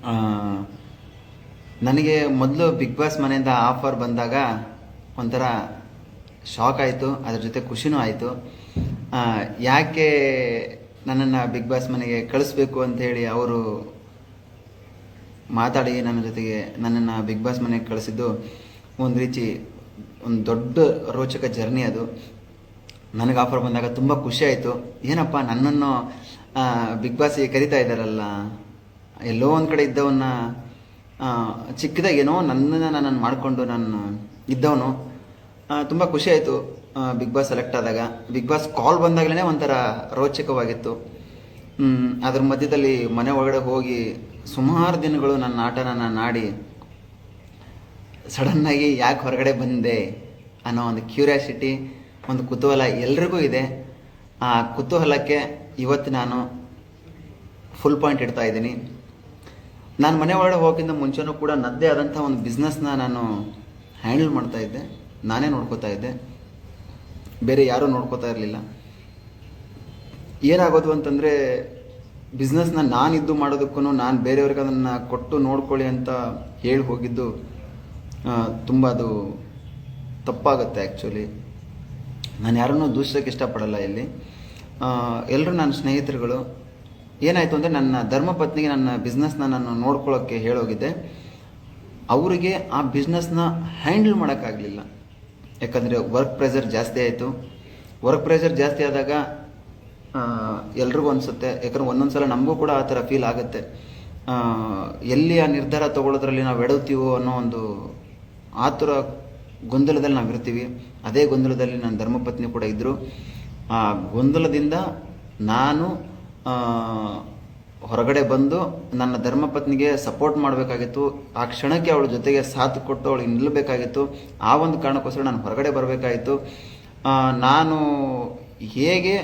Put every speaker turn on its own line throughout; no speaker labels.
ಆ, ನನಗೆ ಮೊದಲು ಬಿಗ್ ಬಾಸ್ ಮನೆಯಿಂದ ಆಫರ್ ಬಂದಾಗ ಒಂಥರ ಶಾಕ್ ಆಯಿತು, ಅದ್ರ ಜೊತೆ ಖುಷಿನೂ ಆಯಿತು. ಯಾಕೆ ನನ್ನನ್ನು ಬಿಗ್ ಬಾಸ್ ಮನೆಗೆ ಕಳಿಸ್ಬೇಕು ಅಂಥೇಳಿ ಅವರು ಮಾತಾಡಿ ನನ್ನನ್ನು ಬಿಗ್ ಬಾಸ್ ಮನೆಗೆ ಕಳಿಸಿದ್ದು ಒಂದು ರೀತಿ ಒಂದು ದೊಡ್ಡ ರೋಚಕ ಜರ್ನಿ ಅದು. ನನಗೆ ಆಫರ್ ಬಂದಾಗ ತುಂಬ ಖುಷಿ ಆಯಿತು. ಏನಪ್ಪ ನನ್ನನ್ನು ಬಿಗ್ ಬಾಸಿಗೆ ಕರಿತಾ ಇದ್ದಾರಲ್ಲ, ಎಲ್ಲೋ ಒಂದು ಕಡೆ ಇದ್ದವನ್ನ ಚಿಕ್ಕದಾಗಿ ಏನೋ ನನ್ನನ್ನು ಮಾಡಿಕೊಂಡು ನಾನು ಇದ್ದವನು. ತುಂಬ ಖುಷಿ ಆಯಿತು ಬಿಗ್ ಬಾಸ್ ಸೆಲೆಕ್ಟ್ ಆದಾಗ. ಬಿಗ್ ಬಾಸ್ ಕಾಲ್ ಬಂದಾಗಲೇ ಒಂಥರ ರೋಚಕವಾಗಿತ್ತು. ಅದ್ರ ಮಧ್ಯದಲ್ಲಿ ಮನೆ ಒಳಗಡೆ ಹೋಗಿ ಸುಮಾರು ದಿನಗಳು ನನ್ನ ಆಟನ ನಾನು ಆಡಿ ಸಡನ್ನಾಗಿ ಯಾಕೆ ಹೊರಗಡೆ ಬಂದೆ ಅನ್ನೋ ಒಂದು ಕ್ಯೂರಿಯಾಸಿಟಿ, ಒಂದು ಕುತೂಹಲ ಎಲ್ರಿಗೂ ಇದೆ. ಆ ಕುತೂಹಲಕ್ಕೆ ಇವತ್ತು ನಾನು ಫುಲ್ ಪಾಯಿಂಟ್ ಇಡ್ತಾ ಇದ್ದೀನಿ. ನಾನು ಮನೆ ಒಳಗಡೆ ಹೋಗೋಕ್ಕಿಂತ ಮುಂಚೆನೂ ಕೂಡ ನನ್ನದೇ ಆದಂಥ ಒಂದು ಬಿಸ್ನೆಸ್ನ ನಾನು ಹ್ಯಾಂಡಲ್ ಮಾಡ್ತಾ ಇದ್ದೆ. ನಾನೇ ನೋಡ್ಕೋತಾ ಇದ್ದೆ, ಬೇರೆ ಯಾರೂ ನೋಡ್ಕೋತಾ ಇರಲಿಲ್ಲ. ಏನಾಗೋದು ಅಂತಂದರೆ ಬಿಸ್ನೆಸ್ನ ನಾನಿದ್ದು ಮಾಡೋದಕ್ಕೂ ನಾನು ಬೇರೆಯವ್ರಿಗೆ ಅದನ್ನು ಕೊಟ್ಟು ನೋಡ್ಕೊಳ್ಳಿ ಅಂತ ಹೇಳಿ ಹೋಗಿದ್ದು ತುಂಬ ಅದು ತಪ್ಪಾಗುತ್ತೆ. ಆ್ಯಕ್ಚುಲಿ ನಾನು ಯಾರನ್ನೂ ದೂಷಿಸೋಕ್ಕೆ ಇಷ್ಟಪಡಲ್ಲ. ಇಲ್ಲಿ ಎಲ್ಲರೂ ನನ್ನ ಸ್ನೇಹಿತರುಗಳು. ಏನಾಯಿತು ಅಂದರೆ ನನ್ನ ಧರ್ಮಪತ್ನಿಗೆ ನನ್ನ ಬಿಸ್ನೆಸ್ನ ನಾನು ನೋಡ್ಕೊಳ್ಳೋಕ್ಕೆ ಹೇಳೋಗಿದ್ದೆ. ಅವರಿಗೆ ಆ ಬಿಸ್ನೆಸ್ನ ಹ್ಯಾಂಡಲ್ ಮಾಡೋಕ್ಕಾಗಲಿಲ್ಲ. ಯಾಕಂದರೆ ವರ್ಕ್ ಪ್ರೆಷರ್ ಜಾಸ್ತಿ ಆಯಿತು. ವರ್ಕ್ ಪ್ರೆಷರ್ ಜಾಸ್ತಿ ಆದಾಗ ಎಲ್ರಿಗೂ ಅನಿಸುತ್ತೆ, ಯಾಕಂದ್ರೆ ಒಂದೊಂದು ಸಲ ನಮಗೂ ಕೂಡ ಆ ಥರ ಫೀಲ್ ಆಗುತ್ತೆ. ಎಲ್ಲಿ ಆ ನಿರ್ಧಾರ ತೊಗೊಳ್ಳೋದ್ರಲ್ಲಿ ನಾವು ಎಡುತ್ತೀವೋ ಅನ್ನೋ ಒಂದು ಆತುರ ಗೊಂದಲದಲ್ಲಿ ನಾವು ಇರ್ತೀವಿ. ಅದೇ ಗೊಂದಲದಲ್ಲಿ ನನ್ನ ಧರ್ಮಪತ್ನಿ ಕೂಡ ಇದ್ದರು. ಆ ಗೊಂದಲದಿಂದ ನಾನು ಹೊರಗಡೆ ಬಂದು ನನ್ನ ಧರ್ಮಪತ್ನಿಗೆ ಸಪೋರ್ಟ್ ಮಾಡಬೇಕಾಗಿತ್ತು. ಆ ಕ್ಷಣಕ್ಕೆ ಅವಳ ಜೊತೆಗೆ ಸಾಥ್ ಕೊಟ್ಟು ಅವಳಿಗೆ ನಿಲ್ಲಬೇಕಾಗಿತ್ತು. ಆ ಒಂದು ಕಾರಣಕ್ಕೋಸ್ಕರ ನಾನು ಹೊರಗಡೆ ಬರಬೇಕಾಗಿತ್ತು. ನಾನು ಹೇಗೆ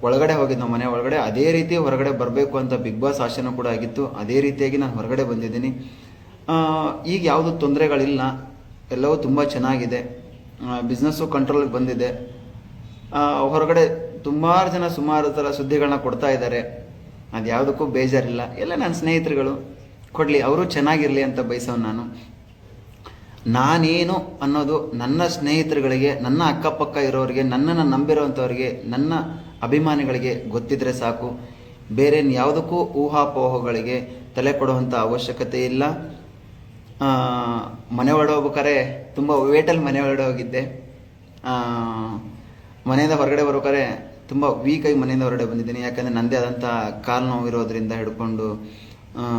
ಒಳಗಡೆ ಹೋಗಿದ್ದು ಮನೆ ಒಳಗಡೆ, ಅದೇ ರೀತಿ ಹೊರಗಡೆ ಬರಬೇಕು ಅಂತ ಬಿಗ್ ಬಾಸ್ ಆಶೆನೂ ಕೂಡ ಆಗಿತ್ತು. ಅದೇ ರೀತಿಯಾಗಿ ನಾನು ಹೊರಗಡೆ ಬಂದಿದ್ದೀನಿ. ಈಗ ಯಾವುದೂ ತೊಂದರೆಗಳಿಲ್ಲ, ಎಲ್ಲವೂ ತುಂಬ ಚೆನ್ನಾಗಿದೆ. ಬಿಸ್ನೆಸ್ಸು ಕಂಟ್ರೋಲಿಗೆ ಬಂದಿದೆ. ಹೊರಗಡೆ ಸುಮಾರು ಥರ ಸುದ್ದಿಗಳನ್ನ ಕೊಡ್ತಾ ಇದ್ದಾರೆ. ಅದು ಯಾವುದಕ್ಕೂ ಬೇಜಾರಿಲ್ಲ. ಎಲ್ಲ ನನ್ನ ಸ್ನೇಹಿತರುಗಳು ಕೊಡಲಿ, ಅವರು ಚೆನ್ನಾಗಿರಲಿ ಅಂತ ಬಯಸೋನು ನಾನು. ನಾನೇನು ಅನ್ನೋದು ನನ್ನ ಸ್ನೇಹಿತರುಗಳಿಗೆ, ನನ್ನ ಅಕ್ಕಪಕ್ಕ ಇರೋರಿಗೆ, ನನ್ನನ್ನು ನಂಬಿರೋವಂಥವ್ರಿಗೆ, ನನ್ನ ಅಭಿಮಾನಿಗಳಿಗೆ ಗೊತ್ತಿದ್ರೆ ಸಾಕು. ಬೇರೆ ಯಾವುದಕ್ಕೂ ಊಹಾಪೋಹಗಳಿಗೆ ತಲೆ ಕೊಡುವಂಥ ಅವಶ್ಯಕತೆ ಇಲ್ಲ. ಮನೆ ಹೊರಡೆ ಹೋಗ್ಬೇಕಾರೆ ತುಂಬ ವೇಟಲ್ಲಿ ಮನೆ ಹೊರಗಡೆ ಹೋಗಿದ್ದೆ. ಮನೆಯಿಂದ ಹೊರಗಡೆ ಬರ್ಬೇಕಾದ್ರೆ ತುಂಬ ವೀಕಾಗಿ ಮನೆಯಿಂದ ಹೊರಗಡೆ ಬಂದಿದ್ದೀನಿ. ಯಾಕಂದರೆ ನನ್ನದೇ ಆದಂಥ ಕಾಲು ನೋವು ಇರೋದ್ರಿಂದ ಹಿಡ್ಕೊಂಡು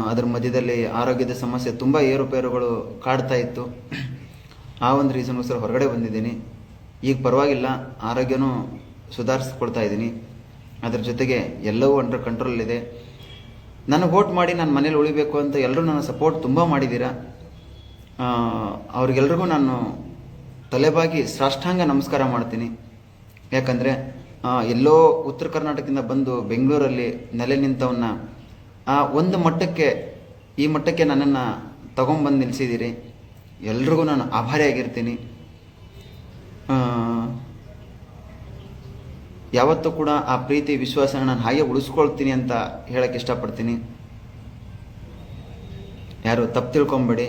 ಅದ್ರ ಮಧ್ಯದಲ್ಲಿ ಆರೋಗ್ಯದ ಸಮಸ್ಯೆ ತುಂಬ ಏರುಪೇರುಗಳು ಕಾಡ್ತಾ ಇತ್ತು. ಆ ಒಂದು ರೀಸನ್ಗೋಸ್ಕರ ಹೊರಗಡೆ ಬಂದಿದ್ದೀನಿ. ಈಗ ಪರವಾಗಿಲ್ಲ, ಆರೋಗ್ಯನೂ ಸುಧಾರಿಸ್ಕೊಳ್ತಾ ಇದ್ದೀನಿ. ಅದ್ರ ಜೊತೆಗೆ ಎಲ್ಲವೂ ಅಂಡರ್ ಕಂಟ್ರೋಲಲ್ಲಿದೆ. ನನಗೆ ವೋಟ್ ಮಾಡಿ ನಾನು ಮನೇಲಿ ಉಳಿಬೇಕು ಅಂತ ಎಲ್ಲರೂ ನನ್ನ ಸಪೋರ್ಟ್ ತುಂಬ ಮಾಡಿದ್ದೀರಾ. ಅವ್ರಿಗೆಲ್ರಿಗೂ ನಾನು ತಲೆಬಾಗಿ ಸಾಷ್ಟಾಂಗ ನಮಸ್ಕಾರ ಮಾಡ್ತೀನಿ. ಯಾಕಂದರೆ ಎಲ್ಲೋ ಉತ್ತರ ಕರ್ನಾಟಕದಿಂದ ಬಂದು ಬೆಂಗಳೂರಲ್ಲಿ ನೆಲೆ ನಿಂತವನ್ನ ಒಂದು ಮಟ್ಟಕ್ಕೆ, ಈ ಮಟ್ಟಕ್ಕೆ ನನ್ನನ್ನು ತಗೊಂಬಂದು ನಿಲ್ಲಿಸಿದ್ದೀರಿ. ಎಲ್ರಿಗೂ ನಾನು ಆಭಾರಿಯಾಗಿರ್ತೀನಿ. ಯಾವತ್ತೂ ಕೂಡ ಆ ಪ್ರೀತಿ ವಿಶ್ವಾಸನ ನಾನು ಹಾಗೆ ಉಳಿಸ್ಕೊಳ್ತೀನಿ ಅಂತ ಹೇಳಕ್ಕೆ ಇಷ್ಟಪಡ್ತೀನಿ. ಯಾರು ತಪ್ಪು ತಿಳ್ಕೊಂಬೇಡಿ.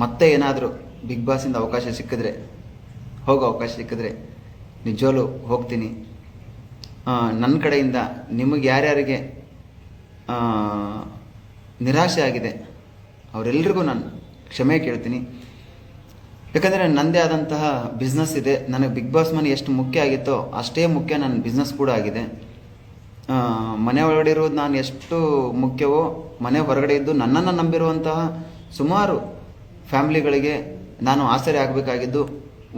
ಮತ್ತೆ ಏನಾದರೂ ಬಿಗ್ ಬಾಸಿಂದ ಅವಕಾಶ ಸಿಕ್ಕಿದ್ರೆ, ಹೋಗೋ ಅವಕಾಶ ಸಿಕ್ಕಿದ್ರೆ ನಿಜವಾಗ್ಲೂ ಹೋಗ್ತೀನಿ. ನನ್ನ ಕಡೆಯಿಂದ ನಿಮಗೆ ಯಾರ್ಯಾರಿಗೆ ನಿರಾಶೆ ಆಗಿದೆ ಅವರೆಲ್ಲರಿಗೂ ನಾನು ಕ್ಷಮೆ ಕೇಳ್ತೀನಿ. ಯಾಕಂದರೆ ನನ್ನದೇ ಆದಂತಹ ಬಿಸ್ನೆಸ್ ಇದೆ. ನನಗೆ ಬಿಗ್ ಬಾಸ್ ಮನೆ ಎಷ್ಟು ಮುಖ್ಯ ಆಗಿತ್ತೋ ಅಷ್ಟೇ ಮುಖ್ಯ ನನ್ನ ಬಿಸ್ನೆಸ್ ಕೂಡ ಆಗಿದೆ. ಮನೆ ಒಳಗಡೆ ಇರೋದು ನಾನು ಎಷ್ಟು ಮುಖ್ಯವೋ, ಮನೆ ಹೊರಗಡೆ ಇದ್ದು ನನ್ನನ್ನು ನಂಬಿರುವಂತಹ ಸುಮಾರು ಫ್ಯಾಮ್ಲಿಗಳಿಗೆ ನಾನು ಆಸರೆ ಆಗಬೇಕಾಗಿದ್ದು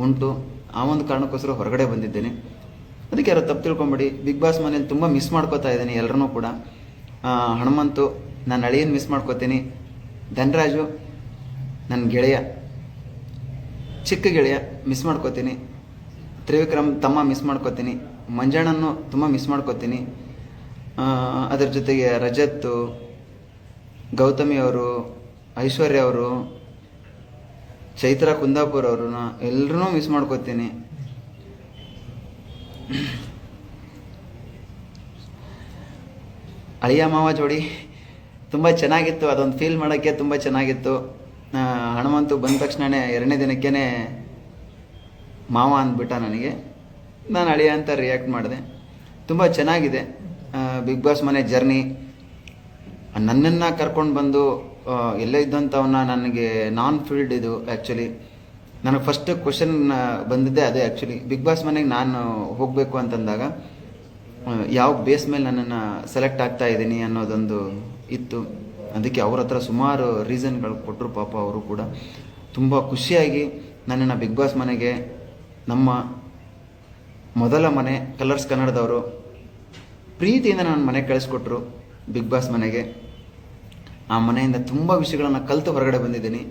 ಉಂಟು. ಆ ಒಂದು ಕಾರಣಕ್ಕೋಸ್ಕರ ಹೊರಗಡೆ ಬಂದಿದ್ದೇನೆ. ಅದಕ್ಕೆ ಯಾರು ತಪ್ಪು ತಿಳ್ಕೊಂಬೇಡಿ. ಬಿಗ್ ಬಾಸ್ ಮನೇಲಿ ತುಂಬ ಮಿಸ್ ಮಾಡ್ಕೋತಾ ಇದ್ದೀನಿ ಎಲ್ಲರೂ ಕೂಡ. ಹನುಮಂತು ನನ್ನ ಅಳಿಯನ್ ಮಿಸ್ ಮಾಡ್ಕೋತೀನಿ. ಧನರಾಜು ನನ್ನ ಗೆಳೆಯ, ಚಿಕ್ಕ ಗೆಳೆಯ ಮಿಸ್ ಮಾಡ್ಕೋತೀನಿ. ತ್ರಿವಿಕ್ರಮ್ ತಮ್ಮ ಮಿಸ್ ಮಾಡ್ಕೋತೀನಿ. ಮಂಜಣ್ಣನ್ನು ತುಂಬ ಮಿಸ್ ಮಾಡ್ಕೋತೀನಿ. ಅದರ ಜೊತೆಗೆ ರಜತ್, ಗೌತಮಿ ಅವರು, ಐಶ್ವರ್ಯ ಅವರು, ಚೈತ್ರ ಕುಂದಾಪುರ ಅವ್ರನ್ನ ಎಲ್ಲರೂ ಮಿಸ್ ಮಾಡ್ಕೋತೀನಿ. ಅಳಿಯ ಮಾವ ಜೋಡಿ ತುಂಬ ಚೆನ್ನಾಗಿತ್ತು. ಅದೊಂದು ಫೀಲ್ ಮಾಡೋಕ್ಕೆ ತುಂಬ ಚೆನ್ನಾಗಿತ್ತು. ಹನುಮಂತು ಬಂದ ತಕ್ಷಣವೇ 2ನೇ ದಿನಕ್ಕೇ ಮಾವ ಅಂದ್ಬಿಟ್ಟ ನನಗೆ. ನಾನು ಅಳಿಯ ಅಂತ ರಿಯಾಕ್ಟ್ ಮಾಡಿದೆ. ತುಂಬ ಚೆನ್ನಾಗಿದೆ ಬಿಗ್ ಬಾಸ್ ಮನೆ ಜರ್ನಿ. ನನ್ನನ್ನು ಕರ್ಕೊಂಡು ಬಂದು ಎಲ್ಲೇ ಇದ್ದಂಥವನ್ನ ನನಗೆ ನಾನ್ ಫೀಲ್ಡ್ ಇದು ಆ್ಯಕ್ಚುಲಿ. ನನಗೆ ಫಸ್ಟ್ ಕ್ವಶನ್ ಬಂದಿದ್ದೆ ಅದೇ ಆ್ಯಕ್ಚುಲಿ. ಬಿಗ್ ಬಾಸ್ ಮನೆಗೆ ನಾನು ಹೋಗಬೇಕು ಅಂತಂದಾಗ ಯಾವ ಬೇಸ್ ಮೇಲೆ ನನ್ನನ್ನು ಸೆಲೆಕ್ಟ್ ಆಗ್ತಾ ಇದ್ದೀನಿ ಅನ್ನೋದೊಂದು ಇತ್ತು. ಅದಕ್ಕೆ ಅವ್ರ ಹತ್ರ ಸುಮಾರು ರೀಸನ್ಗಳು ಕೊಟ್ಟರು ಪಾಪ. ಅವರು ಕೂಡ ತುಂಬ ಖುಷಿಯಾಗಿ ನನ್ನನ್ನು ಬಿಗ್ ಬಾಸ್ ಮನೆಗೆ, ನಮ್ಮ ಮೊದಲ ಮನೆ ಕಲರ್ಸ್ ಕನ್ನಡದವರು ಪ್ರೀತಿಯಿಂದ ನನ್ನ ಮನೆಗೆ ಕಳಿಸ್ಕೊಟ್ರು ಬಿಗ್ ಬಾಸ್ ಮನೆಗೆ. ಆ ಮನೆಯಿಂದ ತುಂಬ ವಿಷಯಗಳನ್ನು ಕಲಿತು ಹೊರಗಡೆ ಬಂದಿದ್ದೀನಿ.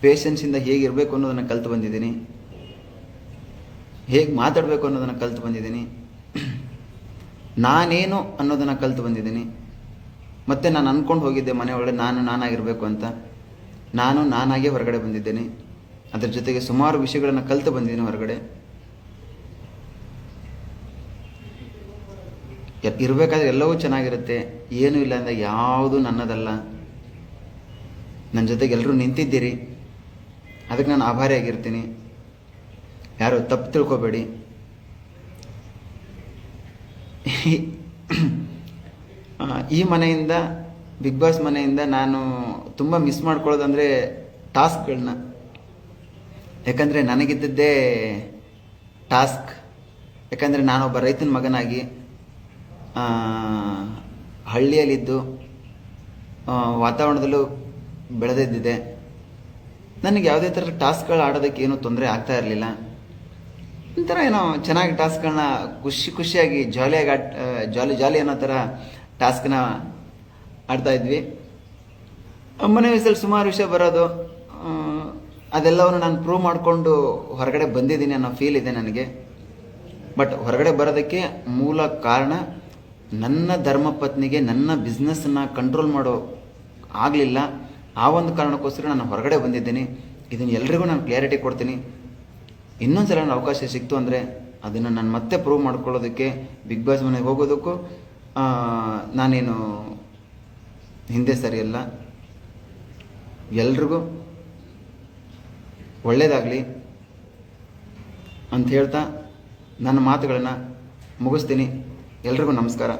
ಪೇಷನ್ಸಿಂದ ಹೇಗಿರಬೇಕು ಅನ್ನೋದನ್ನು ಕಲಿತು ಬಂದಿದ್ದೀನಿ, ಹೇಗೆ ಮಾತಾಡಬೇಕು ಅನ್ನೋದನ್ನು ಕಲಿತು ಬಂದಿದ್ದೀನಿ, ನಾನೇನು ಅನ್ನೋದನ್ನು ಕಲಿತು ಬಂದಿದ್ದೀನಿ. ಮತ್ತು ನಾನು ಅಂದ್ಕೊಂಡು ಹೋಗಿದ್ದೆ ಮನೆ ಒಳಗಡೆ ನಾನಾಗಿರಬೇಕು ಅಂತ. ನಾನಾಗೇ ಹೊರಗಡೆ ಬಂದಿದ್ದೇನೆ. ಅದ್ರ ಜೊತೆಗೆ ಸುಮಾರು ವಿಷಯಗಳನ್ನು ಕಲಿತು ಬಂದಿದ್ದೀನಿ ಹೊರಗಡೆ. ಇರಬೇಕಾದ್ರೆ ಎಲ್ಲವೂ ಚೆನ್ನಾಗಿರುತ್ತೆ. ಏನೂ ಇಲ್ಲ ಅಂದರೆ ಯಾವುದೂ ನನ್ನದಲ್ಲ. ನನ್ನ ಜೊತೆಗೆ ಎಲ್ಲರೂ ನಿಂತಿದ್ದೀರಿ, ಅದಕ್ಕೆ ನಾನು ಆಭಾರಿಯಾಗಿರ್ತೀನಿ. ಯಾರು ತಪ್ಪು ತಿಳ್ಕೊಬೇಡಿ. ಈ ಮನೆಯಿಂದ, ಬಿಗ್ ಬಾಸ್ ಮನೆಯಿಂದ ನಾನು ತುಂಬ ಮಿಸ್ ಮಾಡ್ಕೊಳ್ಳೋದಂದರೆ ಟಾಸ್ಕ್ಗಳನ್ನ. ಯಾಕಂದರೆ ನನಗಿದ್ದದ್ದೇ ಟಾಸ್ಕ್. ಯಾಕಂದರೆ ನಾನೊಬ್ಬ ರೈತನ ಮಗನಾಗಿ ಹಳ್ಳಿಯಲ್ಲಿದ್ದು ವಾತಾವರಣದಲ್ಲೂ ಬೆಳೆದಿದ್ದಿದೆ. ನನಗೆ ಯಾವುದೇ ಥರ ಟಾಸ್ಕ್ಗಳು ಆಡೋದಕ್ಕೆ ಏನೂ ತೊಂದರೆ ಆಗ್ತಾ ಇರಲಿಲ್ಲ. ಒಂಥರ ಏನೋ ಚೆನ್ನಾಗಿ ಟಾಸ್ಕ್ಗಳನ್ನ ಖುಷಿಯಾಗಿ ಜಾಲಿಯಾಗಿ ಜಾಲಿ ಅನ್ನೋ ಥರ ಟಾಸ್ಕ್ನ ಆಡ್ತಾಯಿದ್ವಿ. ಮನೆ ವಯಸ್ಸಲ್ಲಿ ಸುಮಾರು ವಿಷಯ ಬರೋದು, ಅದೆಲ್ಲವನ್ನು ನಾನು ಪ್ರೂವ್ ಮಾಡಿಕೊಂಡು ಹೊರಗಡೆ ಬಂದಿದ್ದೀನಿ ಅನ್ನೋ ಫೀಲ್ ಇದೆ ನನಗೆ. ಬಟ್ ಹೊರಗಡೆ ಬರೋದಕ್ಕೆ ಮೂಲ ಕಾರಣ ನನ್ನ ಧರ್ಮಪತ್ನಿಗೆ ನನ್ನ ಬಿಸ್ನೆಸ್ಸನ್ನು ಕಂಟ್ರೋಲ್ ಮಾಡೋ ಆಗಲಿಲ್ಲ. ಆ ಒಂದು ಕಾರಣಕ್ಕೋಸ್ಕರ ನಾನು ಹೊರಗಡೆ ಬಂದಿದ್ದೀನಿ. ಇದನ್ನು ಎಲ್ರಿಗೂ ನಾನು ಕ್ಲಿಯರಿಟಿ ಕೊಡ್ತೀನಿ. ಇನ್ನೊಂದು ಸಲ ನನ್ನ ಅವಕಾಶ ಸಿಕ್ತು ಅಂದರೆ ಅದನ್ನು ನಾನು ಮತ್ತೆ ಪ್ರೂವ್ ಮಾಡ್ಕೊಳ್ಳೋದಕ್ಕೆ, ಬಿಗ್ ಬಾಸ್ ಮನೆಗೆ ಹೋಗೋದಕ್ಕೂ ನಾನೇನು ಹಿಂದೆ ಸರಿಯಲ್ಲ. ಎಲ್ರಿಗೂ ಒಳ್ಳೆಯದಾಗಲಿ ಅಂತ ಹೇಳ್ತಾ ನನ್ನ ಮಾತುಗಳನ್ನು ಮುಗಿಸ್ತೀನಿ. ಎಲ್ರಿಗೂ ನಮಸ್ಕಾರ.